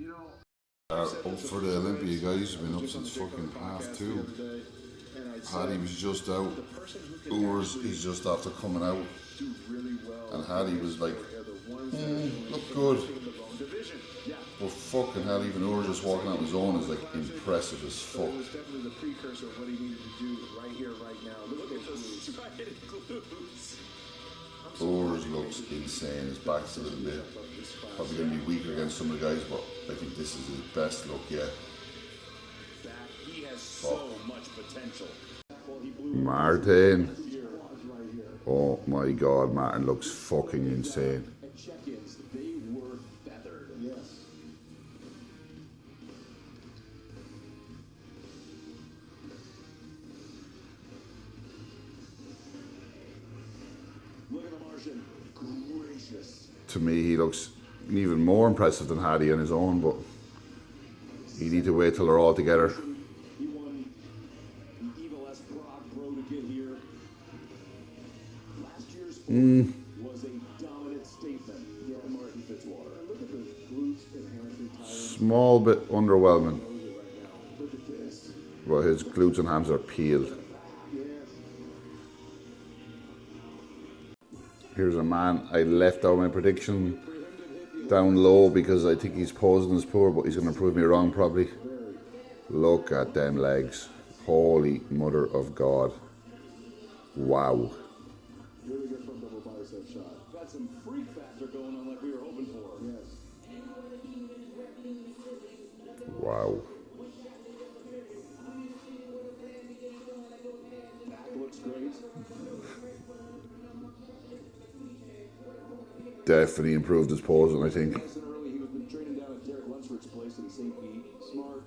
Up for the Olympia, guys. Been up since fucking 2:30. Hattie was just out. Urs is just after coming out. And Hattie was like, look good. But fucking hell, even Urs just walking out on his own is like impressive as fuck. It was definitely the precursor of what he needed to do right here, right now. Look at those striated glutes. Urs looks insane. His back's a little bit probably going to be weaker against some of the guys, but I think this is his best look yet. He has so much potential. Martin. Oh my god, Martin looks fucking insane. They were feathered. Yes. Look at the Martian. Gracious. To me, he looks even more impressive than Hattie on his own, but you need to wait till they're all together. He won the Evil S Brock Pro to get here. Last year's was a dominant statement. Yeah, Martin Fitzwater. Look at the glutes inherently tired. Small bit underwhelming. Look at this. Well, his glutes and hams are peeled. Here's a man, I left out my prediction down low because I think he's posing as poor, but he's going to prove me wrong probably. Look at them legs. Holy mother of God. Wow. Really good from double bicep shot. Got some freak factor going on like we were hoping for. Yes. Wow. Back looks great. Definitely improved his posing, I think. Nice and early, he was been training down at Derek Lunsford's place in St. Pete. Smart.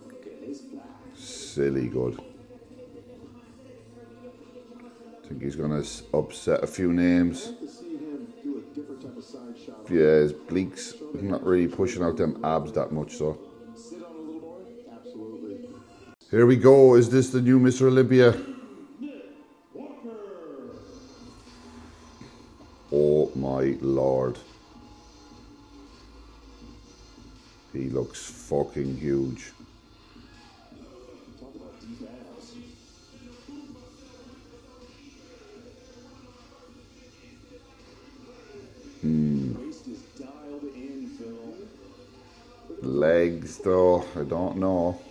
Look at his back. Silly good. I think he's going to upset a few names. I'd like to see him do a different type of side shot. Yeah, his obliques not really pushing out them abs that much, so. Sit on a little more? Absolutely. Here we go. Is this the new Mr. Olympia? Oh my lord. He looks fucking huge. Talk about deep abs. Waist is dialed in, Phil. Legs though, I don't know.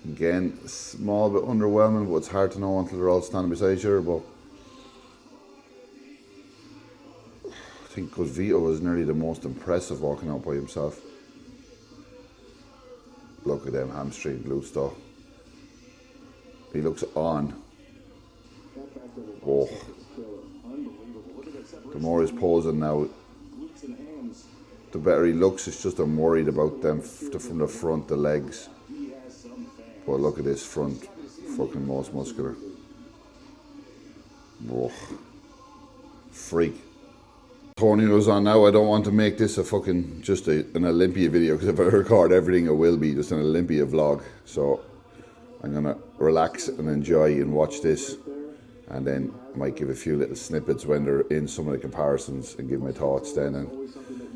Again, small bit underwhelming, but it's hard to know until they're all standing beside each other. But I think Vito was nearly the most impressive walking out by himself. Look at them hamstring glutes though. He looks on. Oh. The more he's posing now, the better he looks. It's just I'm worried about them from the front, the legs. But look at this front, fucking most muscular. Oh. Freak. Tony was on now. I don't want to make this a fucking just an Olympia video, because if I record everything it will be just an Olympia vlog. So I'm gonna relax and enjoy and watch this, and then I might give a few little snippets when they're in some of the comparisons and give my thoughts then, and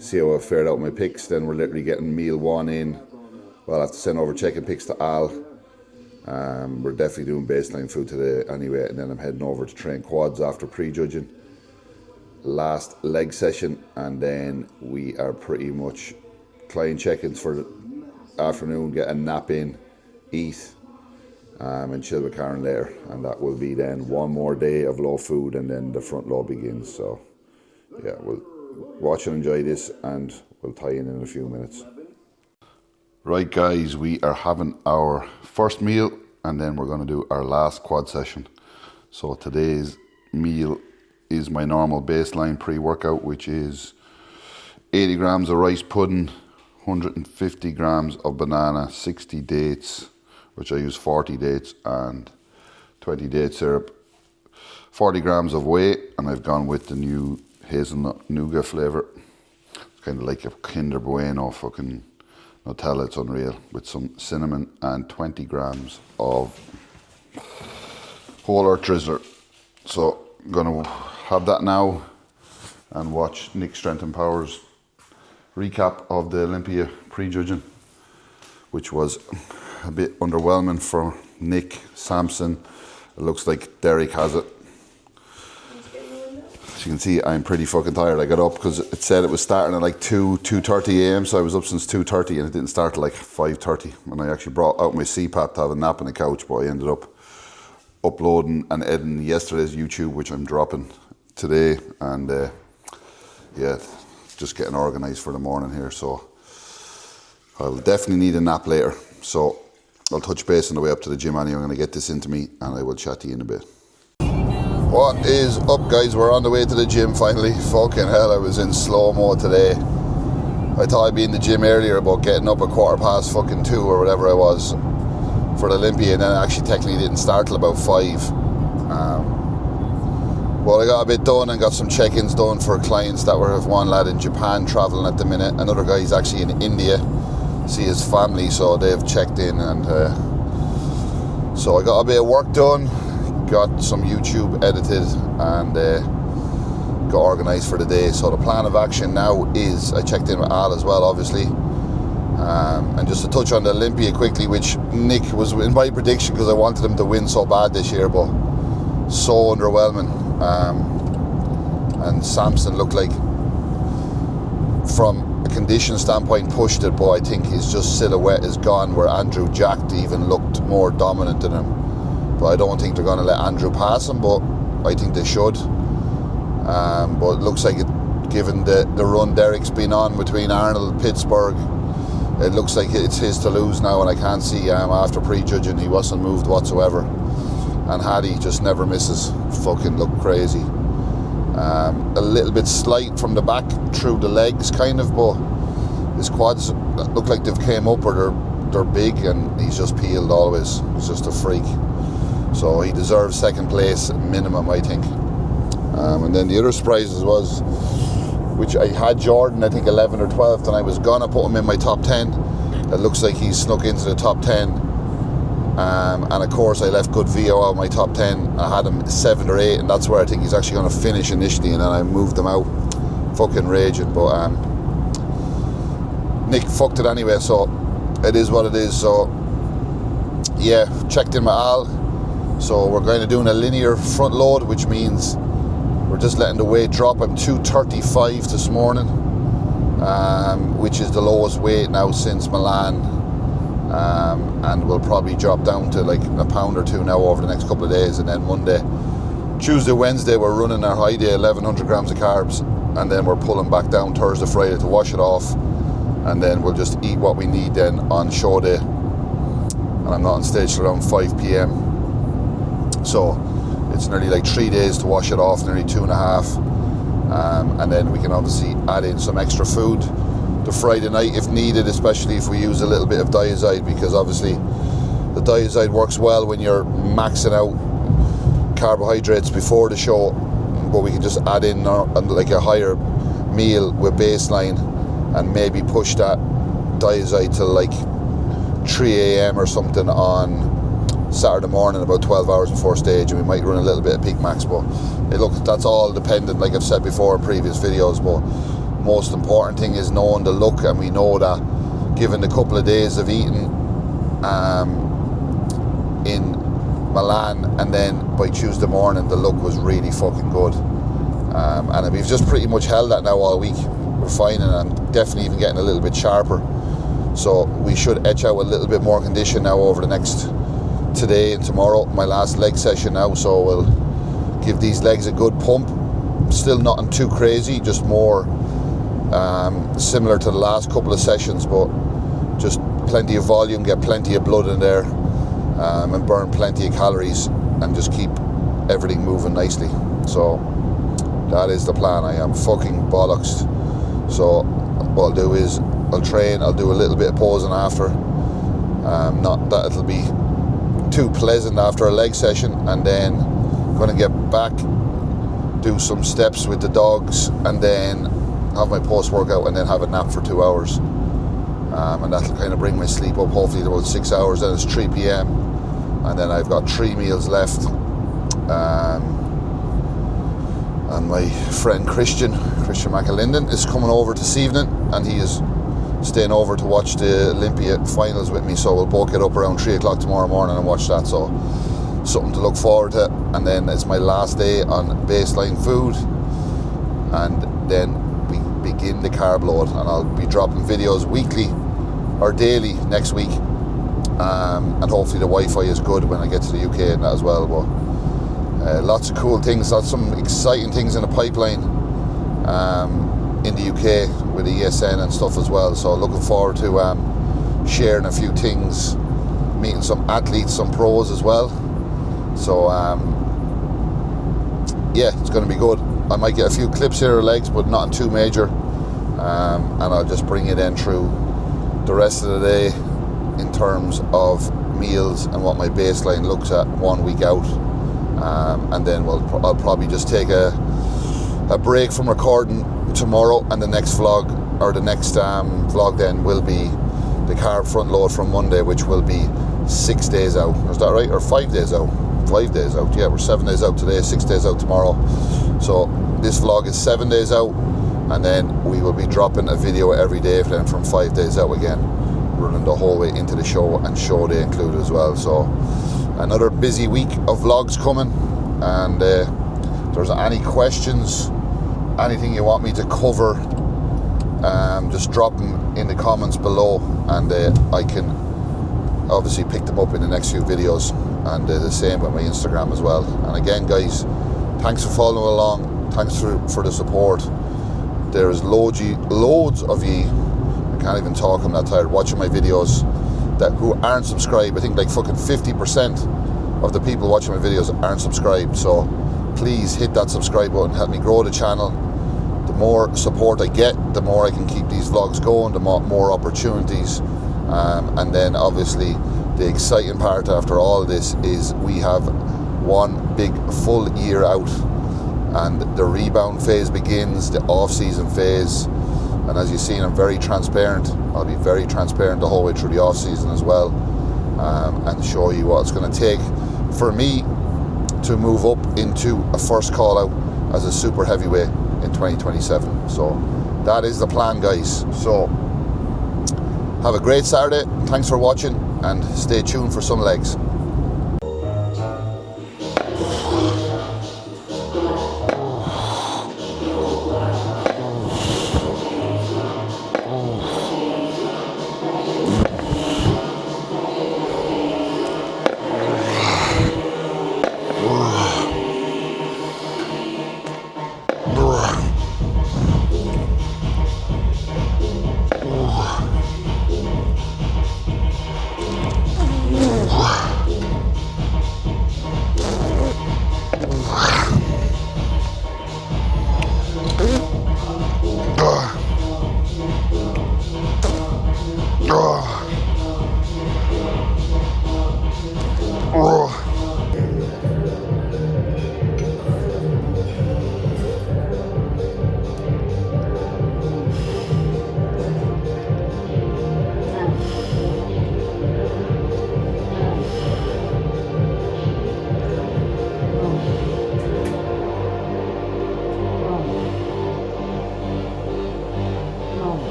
see how I fared out my picks. Then we're literally getting meal one in. Well, I'll have to send over checking picks to Al. We're definitely doing baseline food today anyway, and then I'm heading over to train quads after prejudging. Last leg session, and then we are pretty much client check-ins for the afternoon, get a nap in, eat, and chill with Karen later, and that will be then one more day of low food, and then the front load begins. So yeah, we'll watch and enjoy this, and we'll tie in a few minutes. Right guys, we are having our first meal, and then we're going to do our last quad session. So today's meal is my normal baseline pre-workout, which is 80 grams of rice pudding, 150 grams of banana, 60 dates, which I use 40 dates, and 20 date syrup, 40 grams of whey, and I've gone with the new hazelnut nougat flavour. It's kind of like a Kinder Bueno fucking Nutella, it's unreal, with some cinnamon, and 20 grams of whole earth drizzler. So I'm gonna have that now and watch Nick Strength and Power's recap of the Olympia Prejudging, which was a bit underwhelming for Nick. Samson, it looks like Derek has it. As you can see, I'm pretty fucking tired. I got up because it said it was starting at like 2:30 a.m. so I was up since 2:30 and it didn't start till like 5:30, and I actually brought out my CPAP to have a nap on the couch, but I ended up uploading and editing yesterday's YouTube, which I'm dropping today, and yeah, just getting organised for the morning here, so I'll definitely need a nap later, so I'll touch base on the way up to the gym anyway. I'm going to get this into me and I will chat to you in a bit. What is up, guys? We're on the way to the gym finally. Fucking hell, I was in slow-mo today. I thought I'd be in the gym earlier about getting up at 2:15 or whatever I was for the Olympia, and then it actually technically didn't start till about 5. Well, I got a bit done and got some check-ins done for clients that were of one lad in Japan travelling at the minute. Another guy's actually in India, see his family, so they've checked in, and so I got a bit of work done, got some YouTube edited, and got organised for the day. So the plan of action now is, I checked in with Al as well, obviously, and just to touch on the Olympia quickly, which Nick was in my prediction because I wanted him to win so bad this year, but so underwhelming. And Samson looked like, from a condition standpoint, pushed it, but I think his just silhouette is gone, where Andrew Jack even looked more dominant than him. But I don't think they're going to let Andrew pass him, but I think they should. But it looks like, given the run Derek's been on between Arnold, Pittsburgh, it looks like it's his to lose now, and I can't see after prejudging he wasn't moved whatsoever. And Hadi just never misses. Fucking look crazy. A little bit slight from the back through the legs, kind of, but his quads look like they've came up, or they're big, and he's just peeled always. He's just a freak. So he deserves second place minimum, I think. And then the other surprises was, which I had Jordan, I think 11th or 12th, and I was gonna put him in my top 10. It looks like he's snuck into the top 10. And of course I left Good VO out of my top 10. I had him 7 or 8, and that's where I think he's actually going to finish initially, and then I moved him out. Fucking raging, but Nick fucked it anyway, so it is what it is. So yeah, checked in with Al. So we're going to do a linear front load, which means we're just letting the weight drop. I'm 235 this morning, which is the lowest weight now since Milan. And we'll probably drop down to like a pound or 2 now over the next couple of days, and then Monday, Tuesday, Wednesday we're running our high day, 1100 grams of carbs, and then we're pulling back down Thursday, Friday to wash it off, and then we'll just eat what we need then on show day, and I'm not on stage till around 5 p.m. so it's nearly like 3 days to wash it off, nearly 2.5, and then we can obviously add in some extra food the Friday night if needed, especially if we use a little bit of Diazide, because obviously the Diazide works well when you're maxing out carbohydrates before the show, but we can just add in like a higher meal with baseline and maybe push that Diazide till like 3 a.m. or something on Saturday morning, about 12 hours before stage, and we might run a little bit of peak max, but that's all dependent, like I've said before in previous videos. But most important thing is knowing the look, and we know that given the couple of days of eating in Milan, and then by Tuesday morning the look was really fucking good, and we've just pretty much held that now all week, refining and definitely even getting a little bit sharper. So we should etch out a little bit more condition now over the next today and tomorrow, my last leg session now, so we'll give these legs a good pump. Still nothing too crazy, just more similar to the last couple of sessions, but just plenty of volume, get plenty of blood in there, and burn plenty of calories, and just keep everything moving nicely. So that is the plan. I am fucking bollocks. So what I'll do is I'll train, I'll do a little bit of posing after, not that it'll be too pleasant after a leg session, and then I'm going to get back, do some steps with the dogs, and then have my post-workout, and then have a nap for 2 hours, and that'll kind of bring my sleep up hopefully to about 6 hours. Then it's 3 p.m. and then I've got 3 meals left, And my friend Christian McAlinden is coming over this evening, and he is staying over to watch the Olympia finals with me, so we'll both get up around 3 o'clock tomorrow morning and watch that, so something to look forward to. And then it's my last day on baseline food, and then we begin the carb load, and I'll be dropping videos weekly or daily next week, and hopefully the Wi-Fi is good when I get to the UK and that as well. But lots of cool things, some exciting things in the pipeline in the UK with ESN and stuff as well, so looking forward to sharing a few things, meeting some athletes, some pros as well. So yeah, it's going to be good. I might get a few clips here of legs, but nothing too major, and I'll just bring it in through the rest of the day in terms of meals and what my baseline looks at 1 week out, and then I'll probably just take a break from recording tomorrow, and the next vlog, or the next vlog then will be the carb front load from Monday, which will be 6 days out. Is that right? Or 5 days out? 5 days out. Yeah, we're 7 days out today, 6 days out tomorrow. So this vlog is 7 days out, and then we will be dropping a video every day then from 5 days out again, running the whole way into the show, and show day included as well. So another busy week of vlogs coming, and if there's any questions, anything you want me to cover, just drop them in the comments below, and I can obviously pick them up in the next few videos, and the same with my Instagram as well. And again, guys, thanks for following along, thanks for the support. There's loads of ye, I can't even talk, I'm that tired, watching my videos who aren't subscribed. I think like fucking 50% of the people watching my videos aren't subscribed, so please hit that subscribe button, help me grow the channel. The more support I get, the more I can keep these vlogs going, the more opportunities, and then obviously the exciting part after all of this is we have one big full year out, and the rebound phase begins, the off-season phase. And as you've seen, I'm very transparent. I'll be very transparent the whole way through the off-season as well, and show you what it's going to take for me to move up into a first call out as a super heavyweight in 2027. So that is the plan, guys. So have a great Saturday, thanks for watching, and stay tuned for some legs.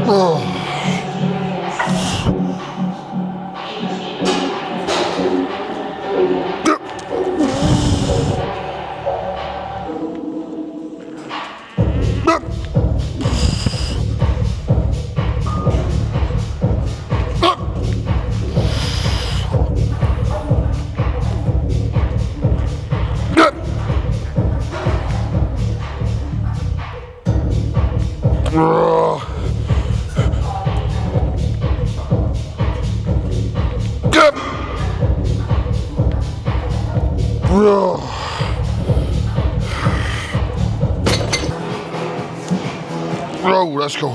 Oh, let's go.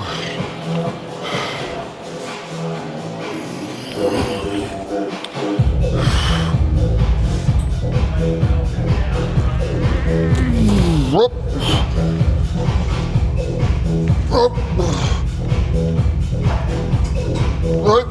Up. Up. Right.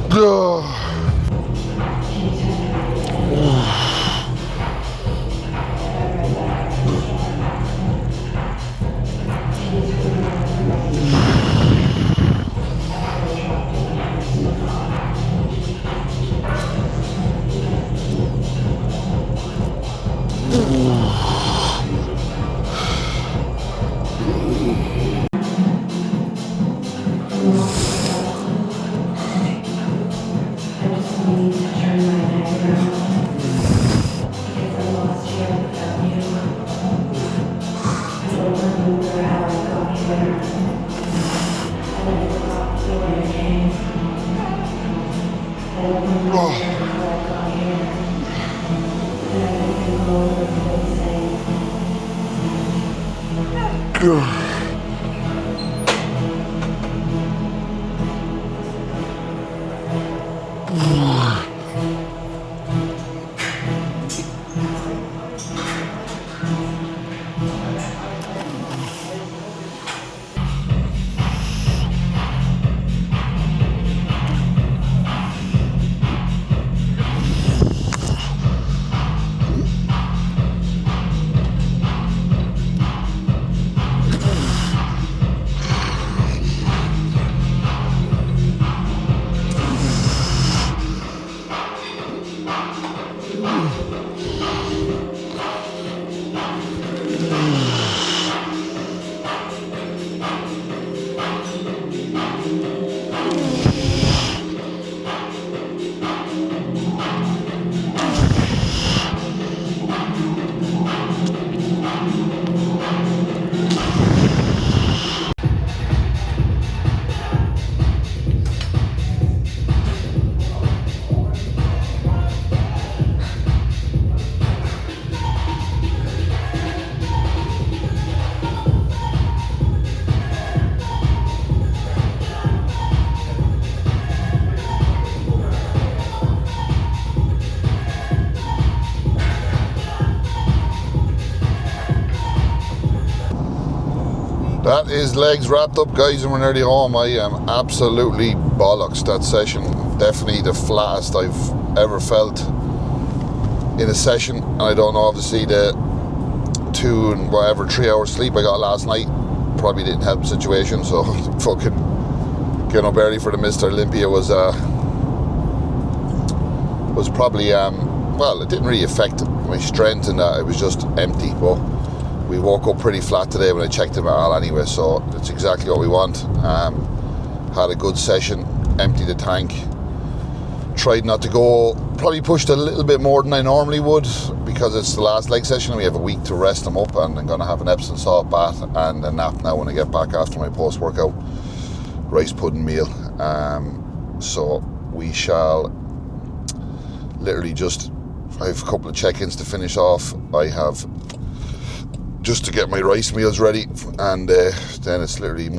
Go. That is legs wrapped up, guys, and we're nearly home. I am absolutely bollocks. That session, definitely the flattest I've ever felt in a session. And I don't know, obviously the 2 and whatever 3 hours sleep I got last night probably didn't help the situation. So fucking getting up early for the Mr. Olympia was probably well, it didn't really affect my strength in that it was just empty. But we woke up pretty flat today when I checked them out anyway, so it's exactly what we want. Had a good session, emptied the tank, tried not to go, probably pushed a little bit more than I normally would because it's the last leg session and we have a week to rest them up, and I'm going to have an Epsom salt bath and a nap now when I get back after my post-workout rice pudding meal. So we shall literally just, I have a couple of check-ins to finish off. I have just to get my rice meals ready, and then it's literally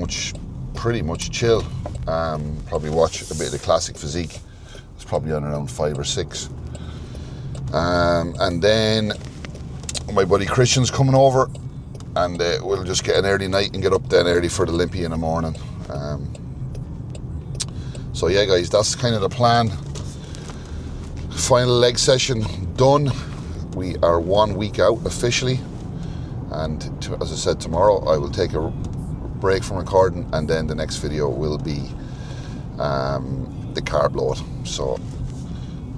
pretty much chill. Probably watch a bit of the classic physique. It's probably on around 5 or 6. And then my buddy Christian's coming over, and we'll just get an early night and get up then early for the Olympia in the morning. So yeah guys, that's kind of the plan. Final leg session done. We are 1 week out officially, and as I said, tomorrow I will take a break from recording, and then the next video will be the carb load. So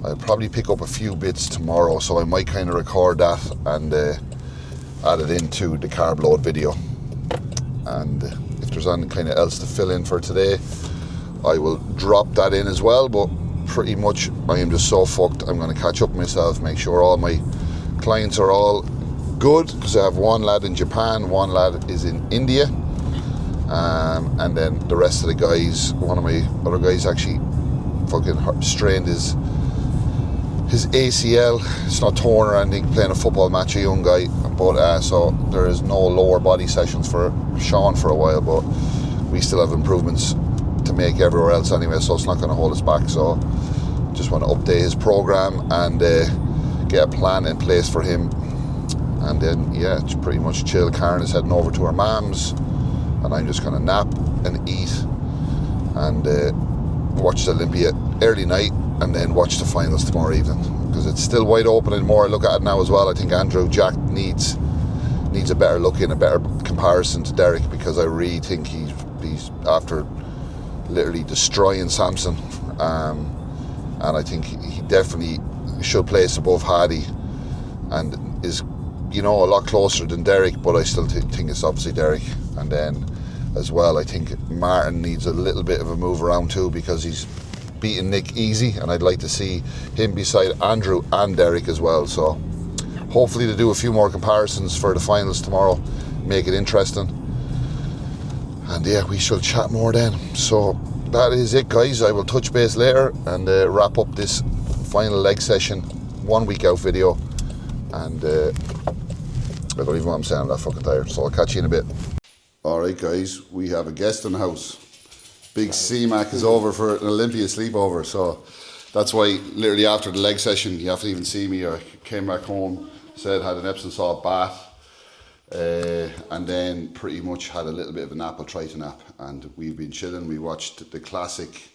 I'll probably pick up a few bits tomorrow, so I might kind of record that and add it into the carb load video. And if there's anything kind of else to fill in for today, I will drop that in as well. But pretty much I am just so fucked. I'm going to catch up myself, make sure all my clients are all good, because I have one lad in Japan, one lad is in India, and then the rest of the guys, one of my other guys actually fucking strained his ACL. It's not torn or anything, playing a football match, a young guy, but so there is no lower body sessions for Sean for a while, but we still have improvements to make everywhere else anyway, so it's not going to hold us back. So just want to update his program and get a plan in place for him, and then yeah, it's pretty much chill. Karen is heading over to her mom's, and I'm just going to nap and eat and watch the Olympia early night, and then watch the finals tomorrow evening, because it's still wide open. And the more I look at it now as well, I think Andrew Jack needs a better look in, a better comparison to Derek, because I really think he's after literally destroying Samson, and I think he definitely should place above Hadi, and is, you know, a lot closer than Derek, but I still think it's obviously Derek. And then as well, I think Martin needs a little bit of a move around too, because he's beating Nick easy, and I'd like to see him beside Andrew and Derek as well. So hopefully to do a few more comparisons for the finals tomorrow, make it interesting. And yeah, we shall chat more then. So that is it guys. I will touch base later and wrap up this final leg session 1 week out video. And I don't even know what I'm saying, I'm that fucking tired. So I'll catch you in a bit. Alright guys, we have a guest in the house. Big C-Mac is over for an Olympia sleepover. So that's why literally after the leg session, you have to even see me. I came back home, had an Epsom salt bath, and then pretty much had a little bit of a nap. I'll try to nap, and we've been chilling. We watched the classic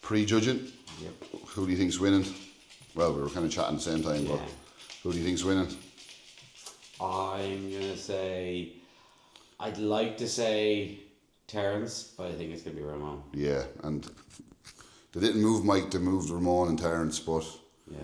Prejudging. Yep. Who do you think's winning? Well, we were kind of chatting at the same time, Yeah. but who do you think's winning? I'm gonna say, I'd like to say Terence, but I think it's gonna be Ramon. Yeah, and they didn't move Mike, they moved Ramon and Terence, but Yeah.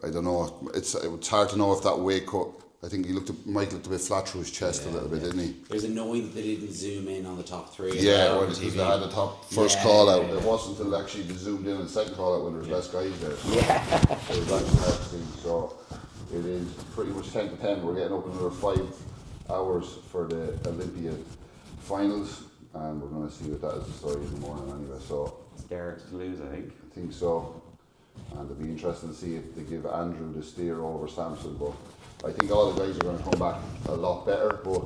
I don't know. It's hard to know if that weight cut. I think Mike looked a bit flat through his chest a little bit, didn't he? It was annoying that they didn't zoom in on the top three. Yeah, on well, because TV. they had the top first call out. It wasn't until actually they zoomed in on the second call out when there was less guys there. Yeah. It was actually hard to see. So it is pretty much 10 to 10. We're getting up in another 5 hours for the Olympia finals, and we're going to see what that is the story in the morning anyway. So It's Derek to lose, I think. I think so. And it'll be interesting to see if they give Andrew the steer over Samson. But I think all the guys are going to come back a lot better. But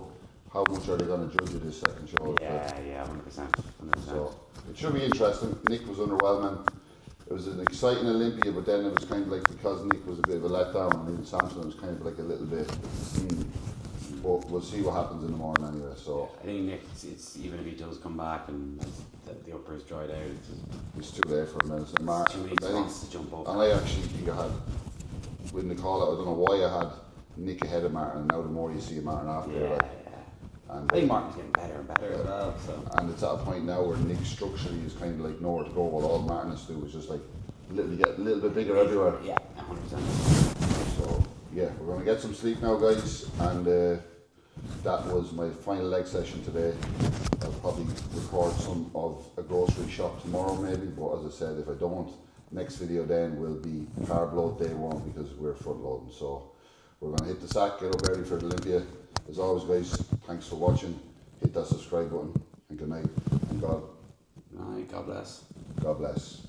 how much are they going to judge it this second show? Yeah, 100%. So it should be interesting. Nick was underwhelming. It was an exciting Olympia, but then it was kind of like, because Nick was a bit of a letdown, and even Samson was kind of like a little bit. But we'll see what happens in the morning anyway. So I think Nick, it's even if he does come back and the upper is dried out, it's too late for him. And Mark, too many spots to jump up. and I actually think I had, with the call out, I don't know why I had Nick ahead of Martin, and now the more you see Martin after, Yeah. and I think Martin's getting better and better as well. So and it's at a point now where Nick structurally is kind of like nowhere to go. Well, all Martin has to do is just like literally get a little bit bigger everywhere. yeah, 100%. So yeah, we're going to get some sleep now, guys, and that was my final leg session today. I'll probably record some of a grocery shop tomorrow maybe, but as I said, if I don't, Next video then will be carb load day 1 because we're front loading. So we're going to hit the sack, get up early for the Olympia. As always guys, thanks for watching. Hit that subscribe button and good night. And God Aye, God bless. bless.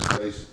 Guys.